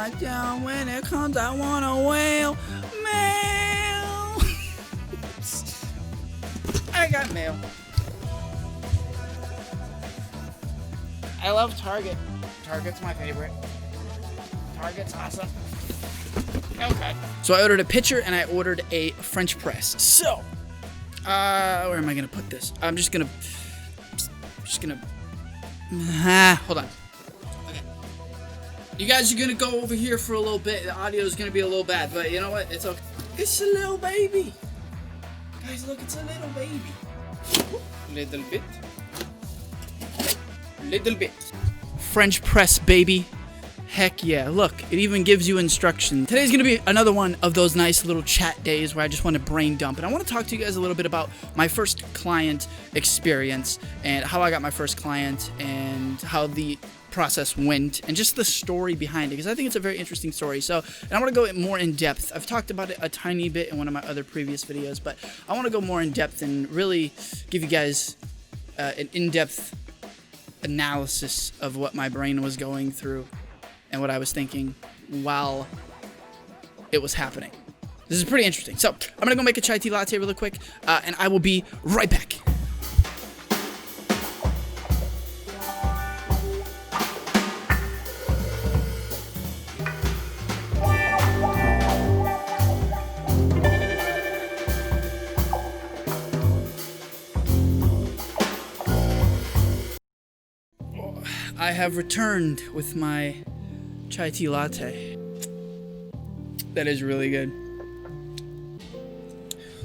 my town. When it comes, I want to wail. Mail. I got mail. I love Target. Target's my favorite. Target's awesome. Okay. So I ordered a pitcher and I ordered a French press. So, where am I gonna put this? I'm just gonna. Hold on. Okay. You guys are gonna go over here for a little bit. The audio is gonna be a little bad, but you know what? It's okay. It's a little baby. Guys, look, it's a little baby. Little bit. Little bit. French press, baby. Heck yeah. Look, it even gives you instructions. Today's going to be another one of those nice little chat days where I just want to brain dump. And I want to talk to you guys a little bit about my first client experience and how I got my first client and how the process went and just the story behind it, because I think it's a very interesting story. So, and I want to go more in depth. I've talked about it a tiny bit in one of my other previous videos, but I want to go more in depth and really give you guys an in-depth analysis of what my brain was going through and what I was thinking while it was happening. This is pretty interesting. So I'm gonna go make a chai tea latte really quick, and I will be right back. I have returned with my chai tea latte. That is really good.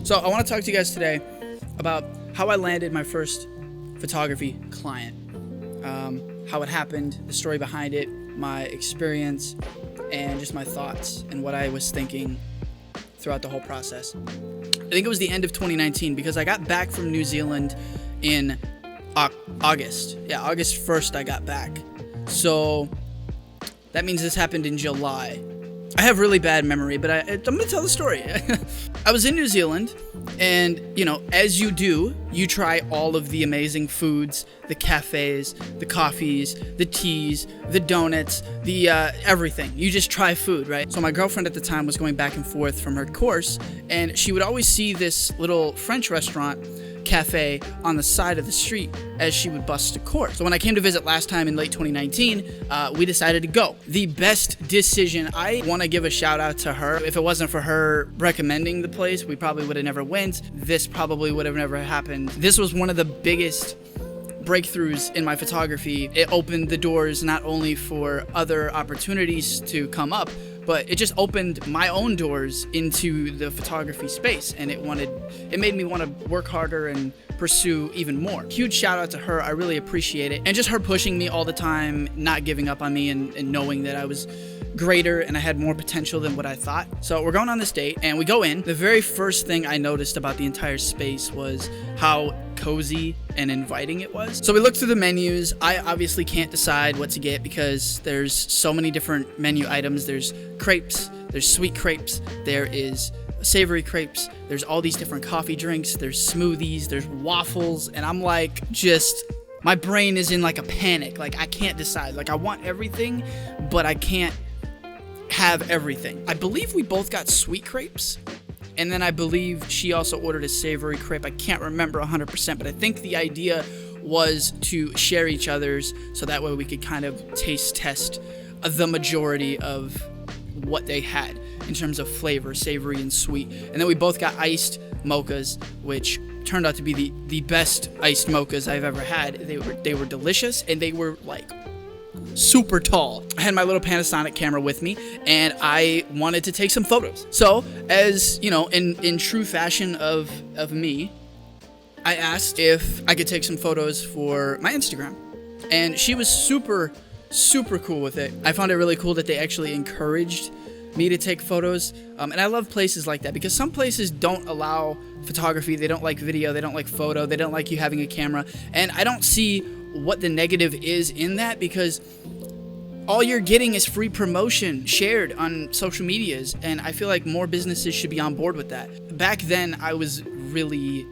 So I want to talk to you guys today about how I landed my first photography client, how it happened, the story behind it, my experience, and just my thoughts and what I was thinking throughout the whole process. I think it was the end of 2019 because I got back from New Zealand in August. Yeah, August 1st I got back. So that means this happened in July. I have really bad memory, but I'm going to tell the story. I was in New Zealand, and, you know, as you do, you try all of the amazing foods, the cafes, the coffees, the teas, the donuts, the everything. You just try food, right? So my girlfriend at the time was going back and forth from her course, and she would always see this little French restaurant cafe on the side of the street as she would bus to court. So when I came to visit last time in late 2019, we decided to go. The best decision. I want to give a shout out to her. If it wasn't for her recommending the place, we probably would have never went. This probably would have never happened. This was one of the biggest breakthroughs in my photography. It opened the doors not only for other opportunities to come up, but it just opened my own doors into the photography space, and it made me want to work harder and pursue even more. Huge shout out to her. I really appreciate it. And just her pushing me all the time, not giving up on me, and knowing that I was greater and I had more potential than what I thought. So we're going on this date and we go in. The very first thing I noticed about the entire space was how cozy and inviting it was. So we looked through the menus. I obviously can't decide what to get because there's so many different menu items. There's crepes, there's sweet crepes, there is savory crepes, there's all these different coffee drinks, there's smoothies, there's waffles, and I'm like, my brain is in like a panic. Like I can't decide. Like I want everything, but I can't have everything. I believe we both got sweet crepes, and then I believe she also ordered a savory crepe. I can't remember 100%, but I think the idea was to share each other's so that way we could kind of taste test the majority of what they had in terms of flavor, savory and sweet. And then we both got iced mochas, which turned out to be the best iced mochas I've ever had. They were delicious, and they were like super tall. I had my little Panasonic camera with me, and I wanted to take some photos. So, as you know, in true fashion of me, I asked if I could take some photos for my Instagram, and she was super cool with it. I found it really cool that they actually encouraged me to take photos, and I love places like that because some places don't allow photography, they don't like video, they don't like photo, they don't like you having a camera, and I don't see what the negative is in that, because all you're getting is free promotion shared on social medias, and I feel like more businesses should be on board with that. Back then, I was really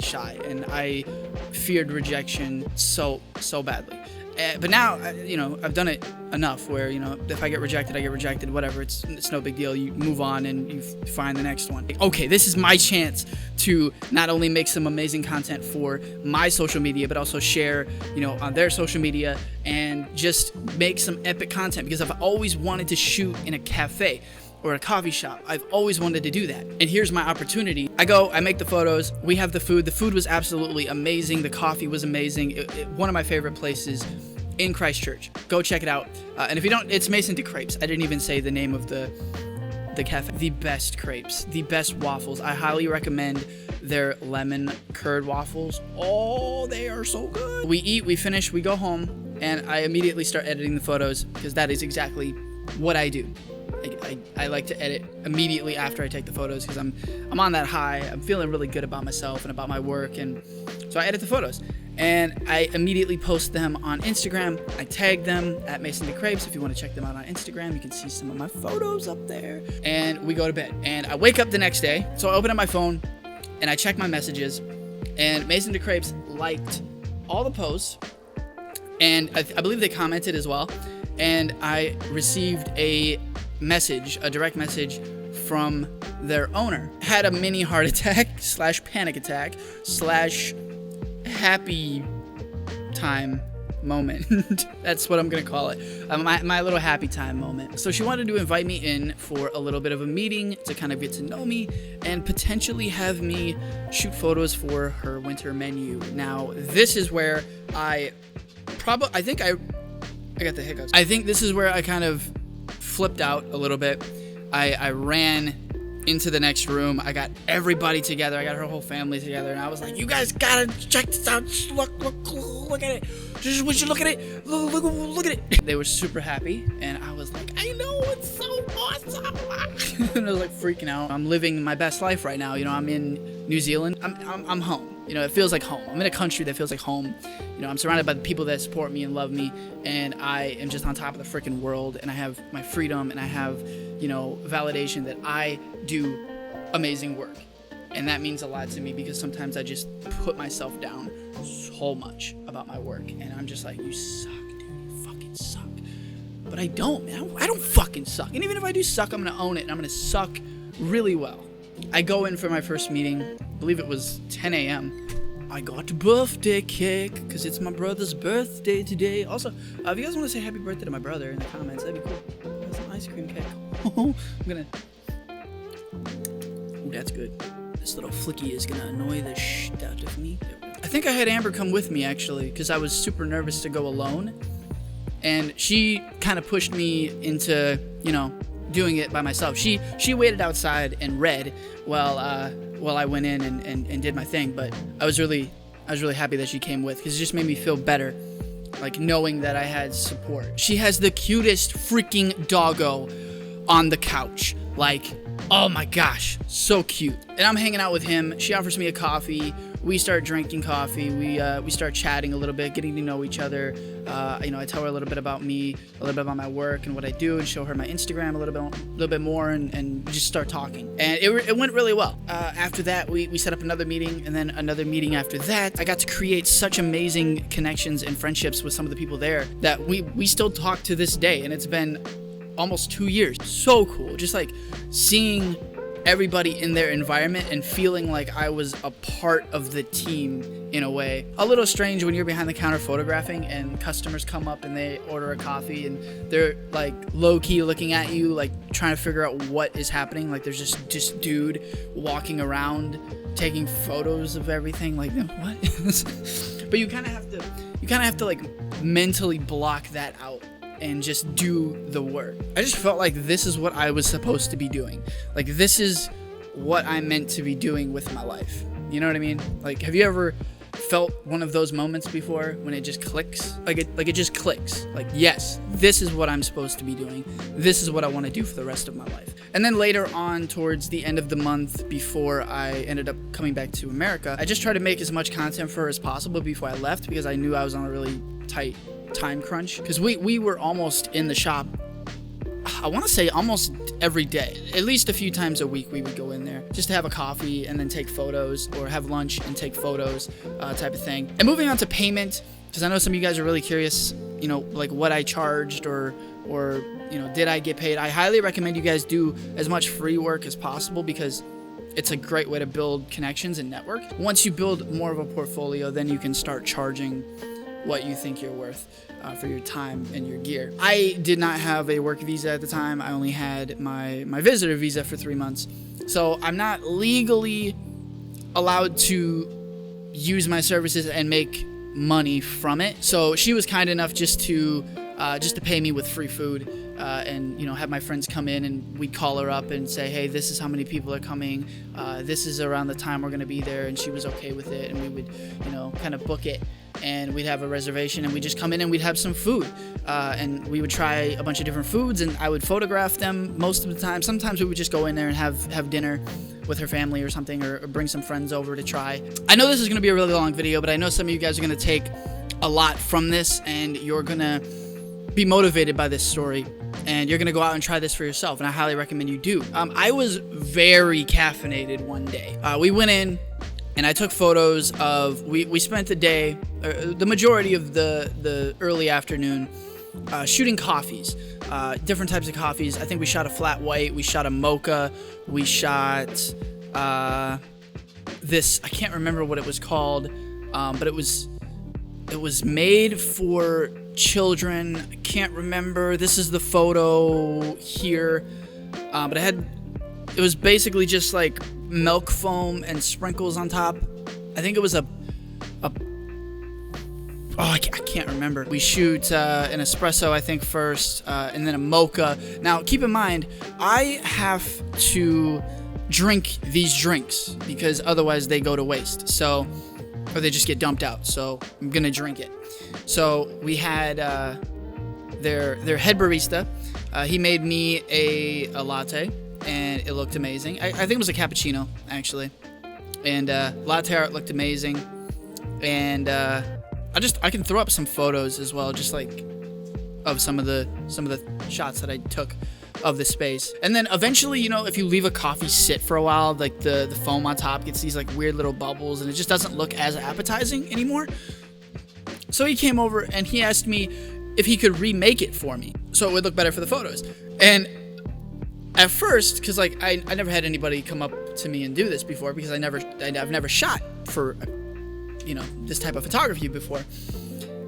shy, and I feared rejection so badly. But now, I've done it enough where, if I get rejected, I get rejected, whatever. It's no big deal. You move on and you find the next one. Okay, this is my chance to not only make some amazing content for my social media, but also share, on their social media and just make some epic content, because I've always wanted to shoot in a cafe or a coffee shop. I've always wanted to do that. And here's my opportunity. I go, I make the photos, we have the food. The food was absolutely amazing. The coffee was amazing. One of my favorite places in Christchurch. Go check it out. And if you don't, it's Mason de Crepes. I didn't even say the name of the cafe. The best crepes, the best waffles. I highly recommend their lemon curd waffles. Oh, they are so good. We eat, we finish, we go home, and I immediately start editing the photos, because that is exactly what I do. I like to edit immediately after I take the photos, because I'm on that high. I'm feeling really good about myself and about my work, and so I edit the photos. And I immediately post them on Instagram. I tag them at Mason de Crepes. If you want to check them out on Instagram, you can see some of my photos up there. And we go to bed. And I wake up the next day, so I open up my phone and I check my messages. And Mason de Crepes liked all the posts, and I believe they commented as well. And I received a direct message from their owner. Had a mini heart attack / panic attack / happy time moment. That's what I'm gonna call it. My little happy time moment. So she wanted to invite me in for a little bit of a meeting to kind of get to know me and potentially have me shoot photos for her winter menu. Now, this is where I got the hiccups. I think this is where I kind of flipped out a little bit. I ran into the next room. I got everybody together. I got her whole family together, and I was like, "You guys gotta check this out. Just look at it. Just would you look at it? Look at it." They were super happy, and I was like, "I know, it's so awesome." And I was like freaking out. I'm living my best life right now. I'm in New Zealand. I'm home. It feels like home. I'm in a country that feels like home. I'm surrounded by the people that support me and love me, and I am just on top of the freaking world, and I have my freedom, and I have, validation that I do amazing work. And that means a lot to me, because sometimes I just put myself down so much about my work, and I'm just like, "You suck, dude. You fucking suck." But I don't, man. I don't fucking suck. And even if I do suck, I'm gonna own it, and I'm gonna suck really well. I go in for my first meeting. I believe it was 10 a.m. I got birthday cake, because it's my brother's birthday today. Also, if you guys want to say happy birthday to my brother in the comments, that'd be cool. That's an ice cream cake. I'm gonna... Ooh, that's good. This little flicky is gonna annoy the shit out of me. I think I had Amber come with me, actually, because I was super nervous to go alone. And she kind of pushed me into, doing it by myself. She waited outside and read while I went in and did my thing. But I was really happy that she came with, because it just made me feel better, like knowing that I had support. She has the cutest freaking doggo on the couch. Like, oh my gosh, so cute. And I'm hanging out with him. She offers me a coffee. We start drinking coffee. We start chatting a little bit, getting to know each other. I tell her a little bit about me, a little bit about my work and what I do, and show her my Instagram a little bit more, and we just start talking. And it went really well. After that, we set up another meeting, and then another meeting after that. I got to create such amazing connections and friendships with some of the people there that we still talk to this day, and it's been almost 2 years. So cool. Just like seeing everybody in their environment and feeling like I was a part of the team in a way. A little strange when you're behind the counter photographing and customers come up and they order a coffee and they're like low-key looking at you, like trying to figure out what is happening. Like there's just dude walking around taking photos of everything. Like, what? But you kind of have to like mentally block that out and just do the work. I just felt like this is what I was supposed to be doing. Like, this is what I'm meant to be doing with my life. You know what I mean? Like, have you ever felt one of those moments before when it just clicks? Like it just clicks. Like, yes, this is what I'm supposed to be doing. This is what I want to do for the rest of my life. And then later on, towards the end of the month, before I ended up coming back to America, I just tried to make as much content for her as possible before I left, because I knew I was on a really tight time crunch, because we were almost in the shop, I want to say almost every day. At least a few times a week we would go in there just to have a coffee and then take photos, or have lunch and take photos, type of thing. And moving on to payment, because I know some of you guys are really curious, you know, like what I charged or you know, did I get paid? I highly recommend you guys do as much free work as possible, because it's a great way to build connections and network. Once you build more of a portfolio, then you can start charging what you think you're worth for your time and your gear. I did not have a work visa at the time. I only had my visitor visa for 3 months. So I'm not legally allowed to use my services and make money from it. So she was kind enough just to pay me with free food, and, you know, have my friends come in and we'd call her up and say, hey, this is how many people are coming. This is around the time we're going to be there. And she was okay with it. And we would, you know, kind of book it, and we'd have a reservation, and we'd just come in and we'd have some food. And we would try a bunch of different foods, and I would photograph them most of the time. Sometimes we would just go in there and have dinner with her family or something, or bring some friends over to try. I know this is going to be a really long video, but I know some of you guys are going to take a lot from this, and you're going to be motivated by this story, and you're going to go out and try this for yourself, and I highly recommend you do. I was very caffeinated one day. We went in, and I took photos of, we spent the day, the majority of the early afternoon, shooting coffees, different types of coffees. I think we shot a flat white, we shot a mocha, we shot this, I can't remember what it was called, but it was made for children. I can't remember. This is the photo here, but it was basically just like milk foam and sprinkles on top. I think it was I can't remember. We shoot an espresso, I think, first, and then a mocha. Now, keep in mind, I have to drink these drinks because otherwise they go to waste. So, or they just get dumped out. So I'm gonna drink it. So we had their head barista. He made me a latte, and it looked amazing. I think it was a cappuccino, actually. And latte art looked amazing. And I can throw up some photos as well, just like of some of the shots that I took of the space. And then eventually, you know, if you leave a coffee sit for a while, like the foam on top gets these like weird little bubbles, and it just doesn't look as appetizing anymore. So he came over and he asked me if he could remake it for me so it would look better for the photos. And at first, because like I never had anybody come up to me and do this before, because I've never shot for, you know, this type of photography before.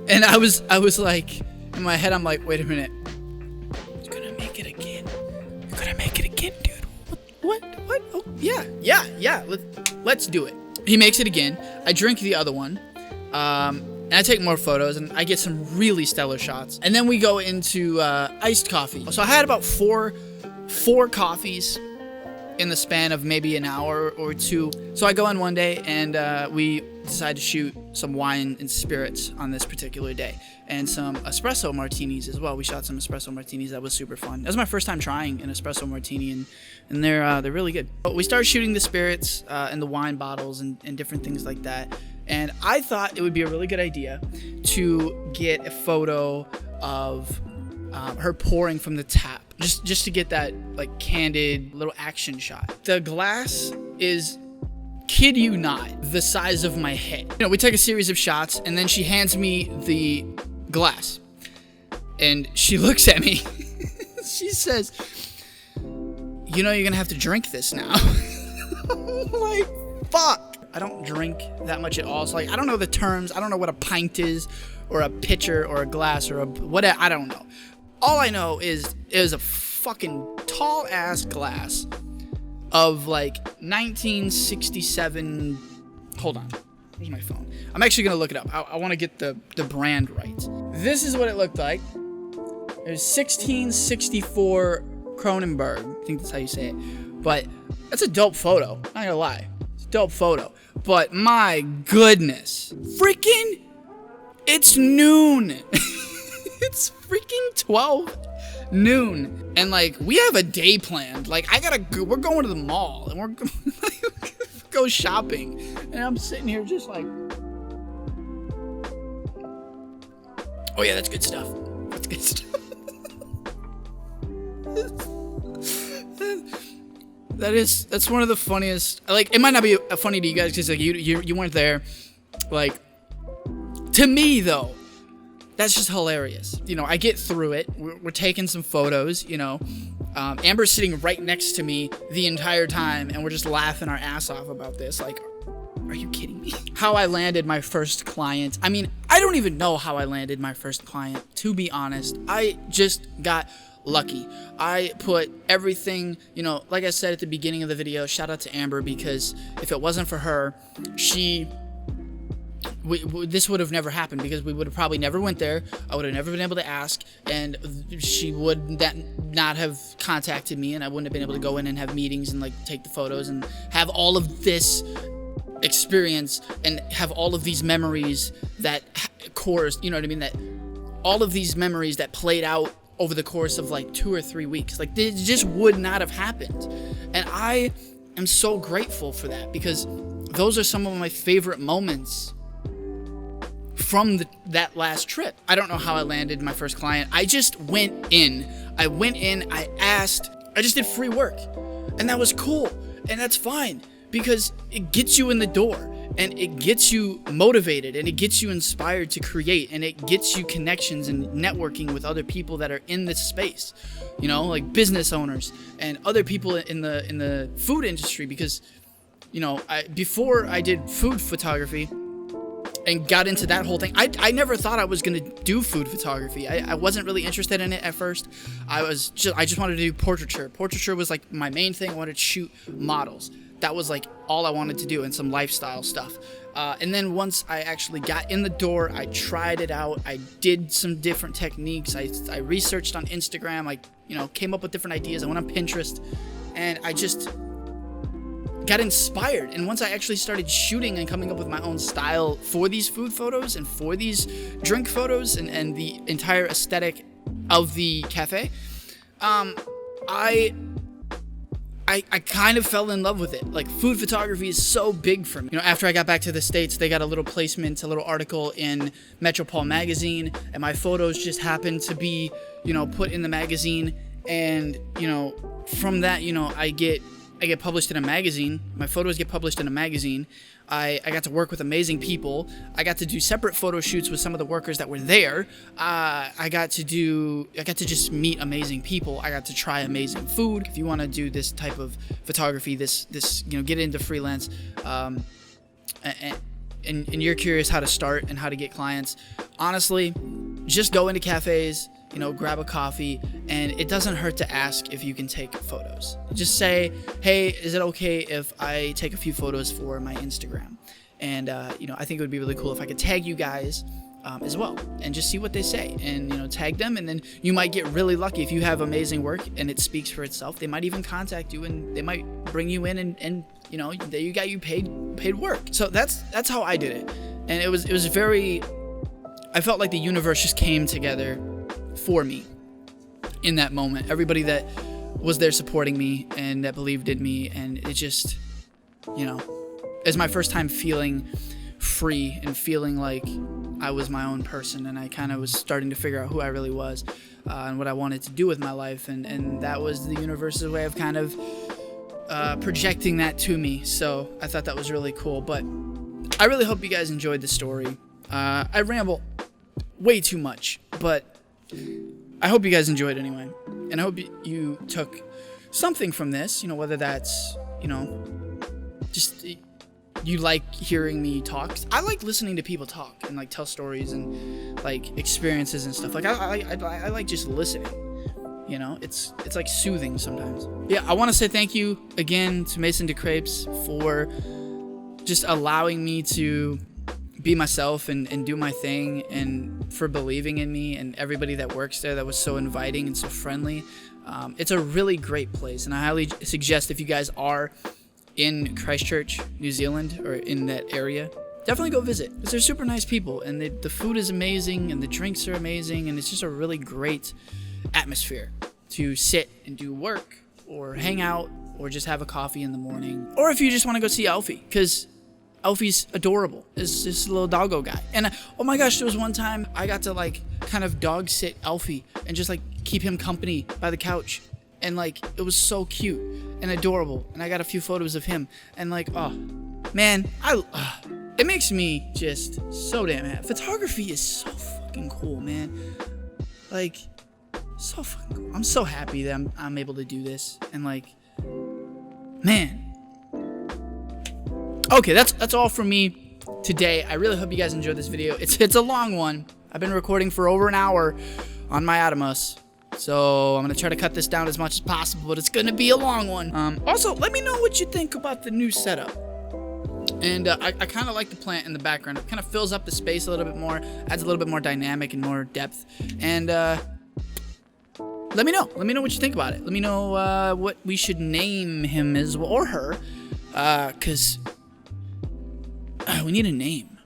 And I was like, in my head, I'm like, wait a minute, you're gonna make it again? You're gonna make it again, dude? What? Oh, yeah. Let's do it. He makes it again. I drink the other one. And I take more photos, and I get some really stellar shots. And then we go into iced coffee. So I had about four coffees in the span of maybe an hour or two. So I go in one day, and we decide to shoot some wine and spirits on this particular day, and some espresso martinis as well. We shot some espresso martinis. That was super fun. That was my first time trying an espresso martini, and they're really good. But we started shooting the spirits and the wine bottles and different things like that. And I thought it would be a really good idea to get a photo of her pouring from the tap, just to get that like candid little action shot. The glass is, kid you not, the size of my head. You know, we take a series of shots, and then she hands me the glass, and she looks at me. She says, you know, you're gonna have to drink this now. I'm like, fuck. I don't drink that much at all, so like I don't know the terms. I don't know what a pint is, or a pitcher, or a glass, or a whatever. I don't know. All I know is it was a fucking tall ass glass of like 1967. Hold on, where's my phone? I'm actually gonna look it up. I want to get the brand right. This is what it looked like. It was 1664 Kronenberg. I think that's how you say it. But that's a dope photo. Not gonna lie, it's a dope photo. But my goodness, freaking, it's noon. It's freaking 12 noon, and like we have a day planned. Like we're going to the mall, and we're go shopping, and I'm sitting here just like, oh yeah, that's good stuff. That's good stuff. That's one of the funniest. Like, it might not be funny to you guys because like you weren't there. Like, To me, though, that's just hilarious. You know, I get through it. We're taking some photos, you know. Amber's sitting right next to me the entire time, and we're just laughing our ass off about this. Like, are you kidding me? How I landed my first client. I mean, I don't even know how I landed my first client, to be honest. I just got lucky. I put everything, you know, like I said at the beginning of the video, shout out to Amber, because if it wasn't for her, this would have never happened, because we would have probably never went there. I would have never been able to ask, and she would not have contacted me, and I wouldn't have been able to go in and have meetings and like take the photos and have all of this experience and have all of these memories that course, you know what I mean, that all of these memories that played out over the course of like 2 or 3 weeks. Like, it just would not have happened. And I am so grateful for that, because those are some of my favorite moments from that last trip. I don't know how I landed my first client. I just went in. I asked. I just did free work. And that was cool. And that's fine, because it gets you in the door, and it gets you motivated, and it gets you inspired to create, and it gets you connections and networking with other people that are in this space, you know, like business owners and other people in the food industry. Because, you know, before I did food photography and got into that whole thing, I never thought I was gonna do food photography. I wasn't really interested in it at first. I just wanted to do portraiture. Portraiture was like my main thing. I wanted to shoot models. That was like all I wanted to do, and some lifestyle stuff. And then once I actually got in the door, I tried it out. I did some different techniques. I researched on Instagram. I, you know, came up with different ideas. I went on Pinterest, and I just got inspired. And once I actually started shooting and coming up with my own style for these food photos and for these drink photos and the entire aesthetic of the cafe, I kind of fell in love with it. Like, food photography is so big for me. You know, after I got back to the States, they got a little placement, a little article in Metropole magazine, and my photos just happened to be, you know, put in the magazine. And, you know, from that, you know, I get published in a magazine. My photos get published in a magazine. I got to work with amazing people. I got to do separate photo shoots with some of the workers that were there. I got to just meet amazing people. I got to try amazing food. If you want to do this type of photography, this you know, get into freelance, and you're curious how to start and how to get clients, honestly, just go into cafes, you know, grab a coffee, and it doesn't hurt to ask if you can take photos. Just say, hey, is it okay if I take a few photos for my Instagram? And, you know, I think it would be really cool if I could tag you guys as well, and just see what they say, and, you know, tag them, and then you might get really lucky. If you have amazing work and it speaks for itself, they might even contact you, and they might bring you in, and you know, you got you paid work. So that's how I did it. And it was very, I felt like the universe just came together for me in that moment. Everybody that was there supporting me and that believed in me, and it just, you know, it's my first time feeling free and feeling like I was my own person, and I kind of was starting to figure out who I really was, and what I wanted to do with my life, and that was the universe's way of kind of projecting that to me. So I thought that was really cool. But I really hope you guys enjoyed the story. I ramble way too much, but I hope you guys enjoyed anyway, and I hope you took something from this, you know, whether that's, you know, just you like hearing me talk. I like listening to people talk and like tell stories and like experiences and stuff. Like I like just listening, you know, it's like soothing sometimes. Yeah, I want to say thank you again to Mason DeCrepes for just allowing me to be myself and do my thing, and for believing in me, and everybody that works there that was so inviting and so friendly. It's a really great place, and I highly suggest, if you guys are in Christchurch, New Zealand, or in that area, definitely go visit, because they're super nice people, and the food is amazing, and the drinks are amazing, and it's just a really great atmosphere to sit and do work or hang out or just have a coffee in the morning, or if you just want to go see Alfie, because Alfie's adorable. It's this little doggo guy. And oh my gosh, there was one time I got to like kind of dog sit Alfie and just like keep him company by the couch. And like, it was so cute and adorable. And I got a few photos of him, and like, oh man, it it makes me just so damn happy. Photography is so fucking cool, man. Like, so fucking cool. I'm so happy that I'm able to do this, and like, man. Okay, that's all from me today. I really hope you guys enjoyed this video. It's a long one. I've been recording for over an hour on my Atomos, so I'm gonna try to cut this down as much as possible, but it's gonna be a long one. Also, let me know what you think about the new setup. And I kind of like the plant in the background. It kind of fills up the space a little bit more, adds a little bit more dynamic and more depth. And let me know what you think about it. Let me know what we should name him as well, or her, cause we need a name.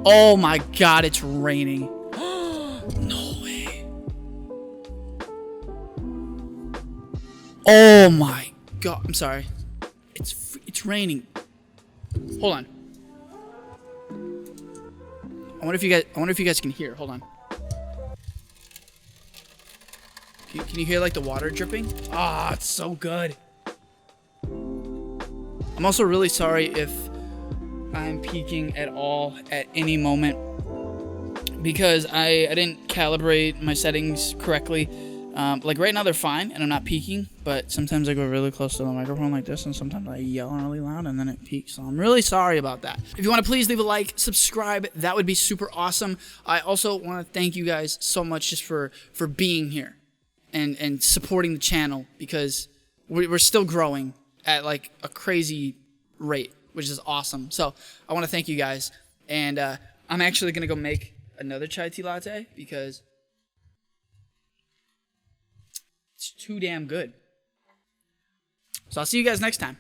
Oh my God, it's raining. No way. Oh my God, I'm sorry. It's raining. Hold on. I wonder if you guys can hear. Hold on. Can you hear like the water dripping? Ah, it's so good. I'm also really sorry if I'm peaking at all at any moment, because I didn't calibrate my settings correctly. Like right now they're fine and I'm not peaking, but sometimes I go really close to the microphone like this, and sometimes I yell really loud and then it peaks. So I'm really sorry about that. If you want to, please leave a like, subscribe. That would be super awesome. I also want to thank you guys so much just for being here and supporting the channel, because we're still growing at like a crazy rate, which is awesome. So I want to thank you guys, and I'm actually gonna go make another chai tea latte because it's too damn good. So I'll see you guys next time.